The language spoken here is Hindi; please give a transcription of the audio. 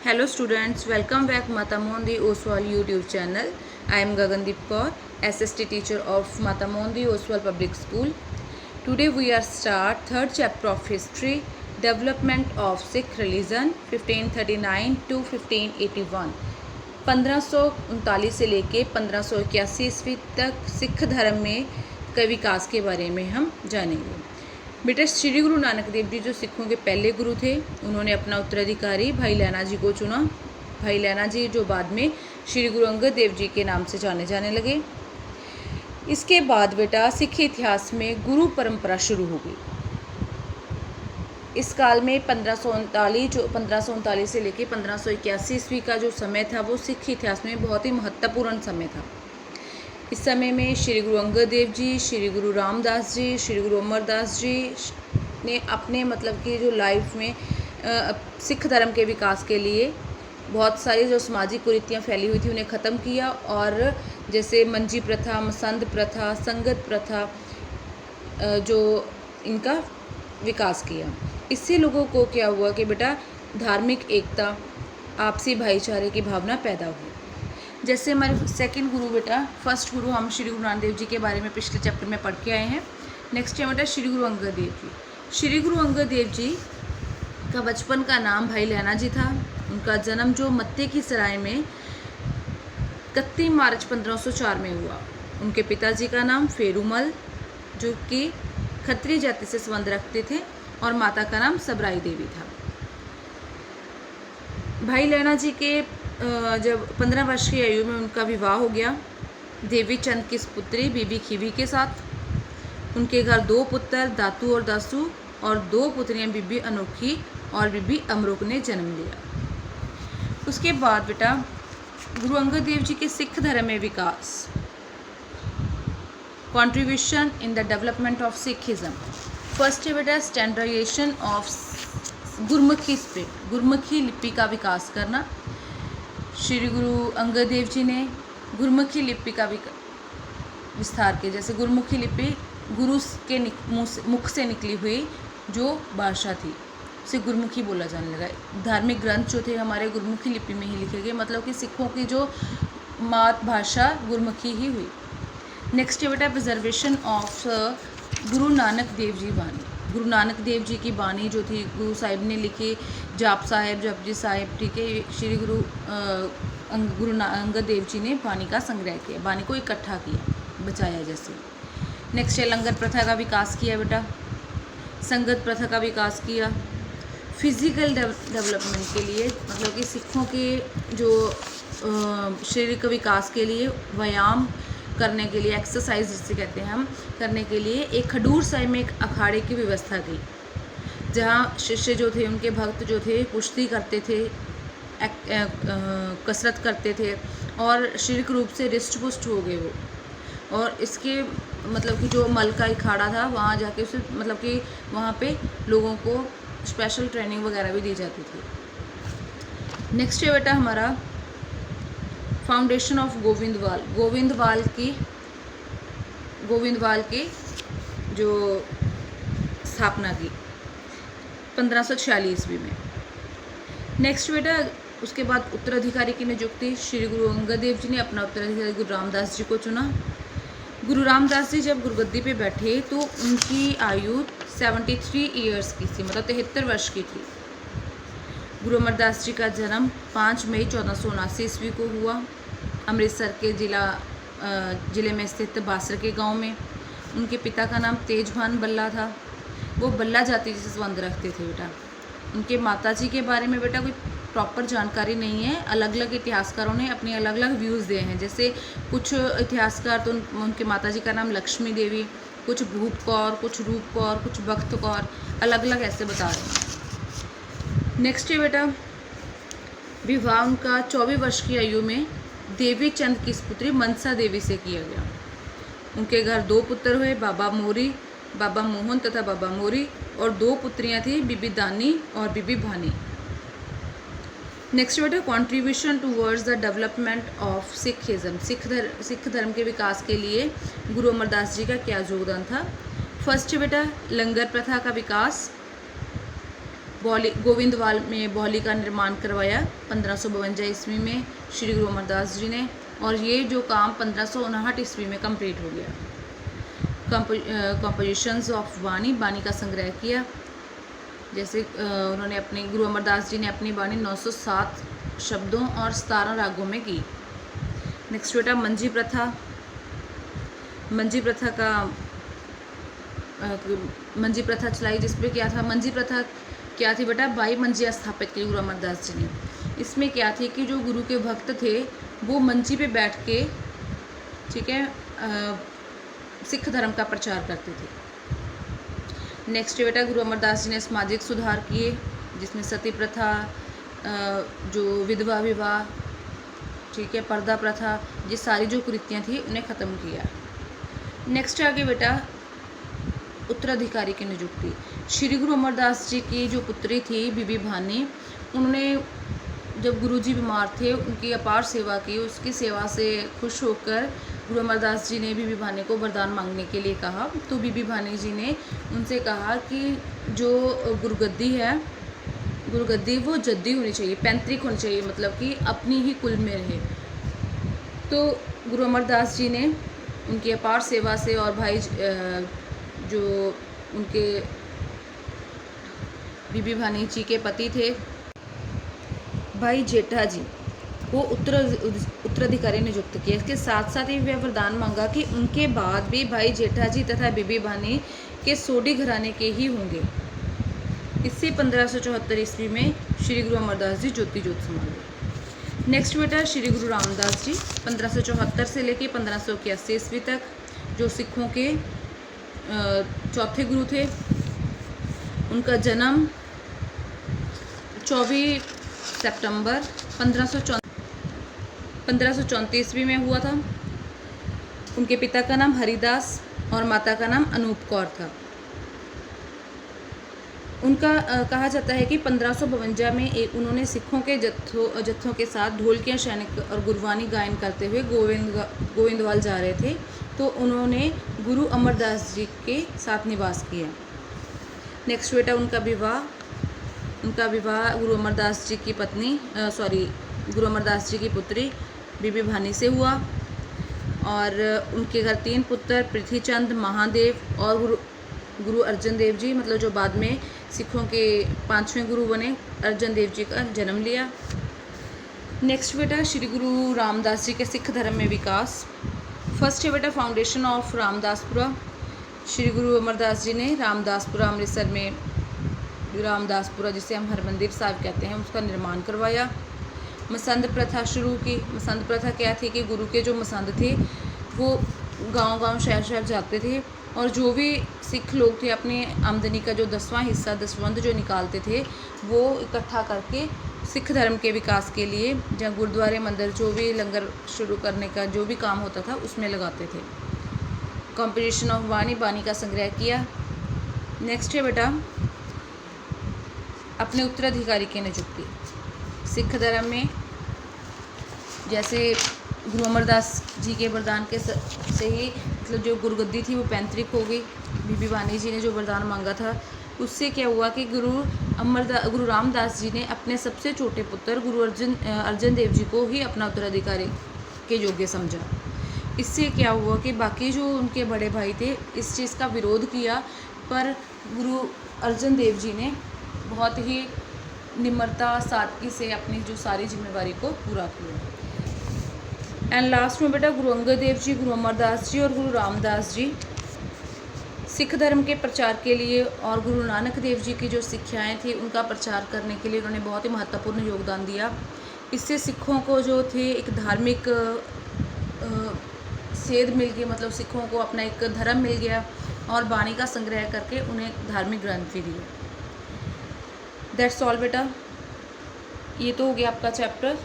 Hello students, welcome back Mata Mohan Oswal YouTube channel. I am Gagandeep Kaur, SST teacher of Mata Mohan Oswal Public School. Today we are start third chapter of history, development of Sikh religion 1539 to 1581. 1539 से लेके 1581 ईस्वी तक सिख धर्म में के विकास के बारे में हम जानेंगे। बेटा श्री गुरु नानक देव जी जो सिखों के पहले गुरु थे, उन्होंने अपना उत्तराधिकारी भाई लैना जी को चुना। भाई लैना जी जो बाद में श्री गुरु अंगद देव जी के नाम से जाने जाने लगे। इसके बाद बेटा सिख इतिहास में गुरु परंपरा शुरू हो गई। इस काल में 1539 से लेकर 1581 ईस्वी का जो समय था वो सिख इतिहास में बहुत ही महत्वपूर्ण समय था। इस समय में श्री गुरु अंगद देव जी, श्री गुरु रामदास जी, श्री गुरु अमरदास जी ने अपने मतलब कि जो लाइफ में सिख धर्म के विकास के लिए बहुत सारी जो सामाजिक कुरीतियाँ फैली हुई थी उन्हें ख़त्म किया, और जैसे मंजी प्रथा, मसंद प्रथा, संगत प्रथा जो इनका विकास किया। इससे लोगों को क्या हुआ कि बेटा धार्मिक एकता, आपसी भाईचारे की भावना पैदा हुई। जैसे हमारे सेकंड गुरु बेटा, फर्स्ट गुरु हम श्री गुरु नानक देव जी के बारे में पिछले चैप्टर में पढ़ के आए हैं। नेक्स्ट है बेटा श्री गुरु अंगद देव जी। श्री गुरु अंगद देव जी का बचपन का नाम भाई लैना जी था। उनका जन्म जो मत्ते की सराय में 31 मार्च 1504 में हुआ। उनके पिताजी का नाम फेरूमल जो कि खत्री जाति से संबंध रखते थे, और माता का नाम सबराई देवी था। भाई लैना जी के जब 15 वर्ष की आयु में उनका विवाह हो गया देवी चंद की पुत्री बीबी खीवी के साथ। उनके घर 2 पुत्र दातू और दासू और 2 पुत्रियां बीबी अनोखी और बीबी अमरुक ने जन्म लिया। उसके बाद बेटा गुरु अंगद देव जी के सिख धर्म में विकास, contribution in the development of Sikhism. First है बेटा standardization of Gurmukhi script, Gurmukhi लिपि का विकास करना। श्री गुरु अंगद देव जी ने गुरमुखी लिपि का विस्तार किया। जैसे गुरमुखी लिपि गुरु के मुख से निकली हुई जो भाषा थी उसे गुरमुखी बोला जाने लगा। धार्मिक ग्रंथ जो थे हमारे गुरमुखी लिपि में ही लिखे गए, मतलब कि सिखों की जो मातृभाषा गुरमुखी ही हुई। नेक्स्ट है बेटा प्रिजर्वेशन ऑफ गुरु नानक देव जी वाणी। गुरु नानक देव जी की वाणी जो थी गुरु साहिब ने लिखी, जाप साहिब, जपजी साहिब, ठीक है। श्री गुरु अंगद देव जी ने वाणी का संग्रह किया, वाणी को इकट्ठा किया, बचाया जैसे। नेक्स्ट है लंगर प्रथा का विकास किया बेटा, संगत प्रथा का विकास किया। फिजिकल डेवलपमेंट के लिए, मतलब कि सिखों के जो शारीरिक विकास के लिए व्यायाम करने के लिए, एक्सरसाइज जिसे कहते हैं हम, करने के लिए एक खडूर साहिब में एक अखाड़े की व्यवस्था की, जहाँ शिष्य जो थे, उनके भक्त जो थे कुश्ती करते थे, कसरत करते थे और शारीरिक रूप से रिष्ट पुष्ट हो गए वो। और इसके मतलब कि जो मल का अखाड़ा था वहाँ जाके उसे मतलब कि वहाँ पे लोगों को स्पेशल ट्रेनिंग वगैरह भी दी जाती थी। नेक्स्ट है बेटा हमारा फाउंडेशन ऑफ गोविंदवाल। गोविंदवाल की जो स्थापना की 1546 ईस्वी में। नेक्स्ट बेटा उसके बाद उत्तराधिकारी की नियुक्ति। श्री गुरु अंगद देव जी ने अपना उत्तराधिकारी गुरु रामदास जी को चुना। गुरु रामदास जी जब गुरुगद्दी पे बैठे तो उनकी आयु 73 ईयर्स की थी, मतलब 73 वर्ष की थी। गुरु अमरदास जी का जन्म 5 मई 1479 ईस्वी को हुआ अमृतसर के ज़िले में स्थित बासर के गांव में। उनके पिता का नाम तेजभान बल्ला था। वो बल्ला जाति से संबंध रखते थे बेटा। उनके माताजी के बारे में बेटा कोई प्रॉपर जानकारी नहीं है। अलग अलग इतिहासकारों ने अपने अलग अलग व्यूज़ दिए हैं। जैसे कुछ इतिहासकार तो उनके माताजी का नाम लक्ष्मी देवी, कुछ भूप कौर, कुछ रूप कौर, कुछ बख्त कौर, अलग अलग ऐसे बता रहे हैं। नेक्स्ट है बेटा विवाह उनका 24 वर्ष की आयु में देवी चंद की पुत्री मनसा देवी से किया गया। उनके घर 2 पुत्र हुए, बाबा मोहन तथा बाबा मोरी, और 2 पुत्रियां थी, बीबी दानी और बीबी भानी। नेक्स्ट बेटा contribution towards the development of Sikhism. Sikh धर्म के विकास के लिए गुरु अमरदास जी का क्या योगदान था। फर्स्ट बेटा लंगर प्रथा का विकास, गोविंदवाल में बौली का निर्माण करवाया 1552 ईस्वी में श्री गुरु अमरदास जी ने, और ये जो काम 1559 ईस्वी में कंप्लीट हो गया। कंपोजिशंस ऑफ वाणी, बानी का संग्रह किया। जैसे उन्होंने अपनी गुरु अमरदास जी ने अपनी बानी 907 शब्दों और 17 रागों में की। नेक्स्ट बेटा मंजी प्रथा। मंजी प्रथा चलाई, जिसपे क्या था, मंजी प्रथा क्या थी बेटा, 22 मंजियाँ स्थापित की गुरु अमरदास जी ने। इसमें क्या थी कि जो गुरु के भक्त थे वो मंजी पे बैठ के, ठीक है, सिख धर्म का प्रचार करते थे। नेक्स्ट बेटा गुरु अमरदास जी ने सामाजिक सुधार किए, जिसमें सती प्रथा, जो विधवा विवाह, ठीक है, पर्दा प्रथा, ये सारी जो कुरीतियाँ थी उन्हें ख़त्म किया। नेक्स्ट आगे बेटा उत्तराधिकारी की नियुक्ति। श्री गुरु अमरदास जी की जो पुत्री थी बीबी भानी, उन्होंने जब गुरुजी बीमार थे उनकी अपार सेवा की। उसकी सेवा से खुश होकर गुरु अमरदास जी ने बीबी भानी को वरदान मांगने के लिए कहा। तो बीबी भानी जी ने उनसे कहा कि जो गुरुगद्दी है, गुरुगद्दी वो जद्दी होनी चाहिए, पैतृक होनी चाहिए, मतलब कि अपनी ही कुल में रहे। तो गुरु अमरदास जी ने उनकी अपार सेवा से और भाई जो उनके बीबी भानी जी के पति थे भाई जेठा जी को उत्तराधिकारी नियुक्त किया। इसके साथ साथ ही वह वरदान मांगा कि उनके बाद भी भाई जेठा जी तथा बीबी भानी के सोडी घराने के ही होंगे। इससे 1574 ईस्वी में श्री गुरु अमरदास जी ज्योति ज्योत समाए। नेक्स्ट बेटा श्री गुरु रामदास जी 1574 से लेकर 1581 ईस्वी तक, जो सिखों के चौथे गुरु थे। उनका जन्म 24 सितंबर 1534 ईस्वी में हुआ था। उनके पिता का नाम हरिदास और माता का नाम अनूप कौर था। उनका कहा जाता है कि 1552 में उन्होंने सिखों के जत्थों के साथ ढोलकियाँ, सैनिक और गुरबानी गायन करते हुए गोविंदवाल जा रहे थे। तो उन्होंने गुरु अमरदास जी के साथ निवास किया। नेक्स्ट बेटा उनका विवाह गुरु अमरदास जी की गुरु अमरदास जी की पुत्री बीबी भानी से हुआ। और उनके घर 3 पुत्र पृथ्वीचंद, महादेव और गुरु अर्जन देव जी, मतलब जो बाद में सिखों के 5वें गुरु बने, अर्जन देव जी का जन्म लिया। नेक्स्ट बेटा श्री गुरु रामदास जी के सिख धर्म में विकास। फर्स्ट है बेटा फाउंडेशन ऑफ रामदासपुरा। श्री गुरु अमरदास जी ने रामदासपुरा अमृतसर में, रामदासपुरा जिसे हम हरमंदिर साहिब कहते हैं, उसका निर्माण करवाया। मसंद प्रथा शुरू की। मसंद प्रथा क्या थी कि गुरु के जो मसंद थे वो गांव-गांव, शहर-शहर जाते थे और जो भी सिख लोग थे अपनी आमदनी का जो 10वां हिस्सा, दसवंध जो निकालते थे, वो इकट्ठा करके सिख धर्म के विकास के लिए, जहाँ गुरुद्वारे, मंदिर, जो भी लंगर शुरू करने का जो भी काम होता था उसमें लगाते थे। कॉम्पोजिशन ऑफ वाणी, बानी का संग्रह किया। नेक्स्ट है बेटा अपने उत्तराधिकारी की नियुक्ति। सिख धर्म में जैसे गुरु अमरदास जी के वरदान के से ही, मतलब जो गुरुगद्दी थी वो पैतृक हो गई। बीबी भानी जी ने जो वरदान मांगा था उससे क्या हुआ कि गुरु रामदास जी ने अपने सबसे छोटे पुत्र गुरु अर्जन देव जी को ही अपना उत्तराधिकारी के योग्य समझा। इससे क्या हुआ कि बाकी जो उनके बड़े भाई थे इस चीज़ का विरोध किया, पर गुरु अर्जन देव जी ने बहुत ही निम्रता, सादगी से अपनी जो सारी जिम्मेवारी को पूरा किया। एंड लास्ट में बेटा गुरु अंगद देव जी, गुरु अमरदास जी और गुरु रामदास जी सिख धर्म के प्रचार के लिए और गुरु नानक देव जी की जो शिक्षाएं थी उनका प्रचार करने के लिए उन्होंने बहुत ही महत्वपूर्ण योगदान दिया। इससे सिखों को जो थे एक धार्मिक सेध मिल गई, मतलब सिखों को अपना एक धर्म मिल गया और बाणी का संग्रह करके उन्हें धार्मिक ग्रंथ भी दिए। दैट्स ऑल बेटा, ये तो हो गया आपका चैप्टर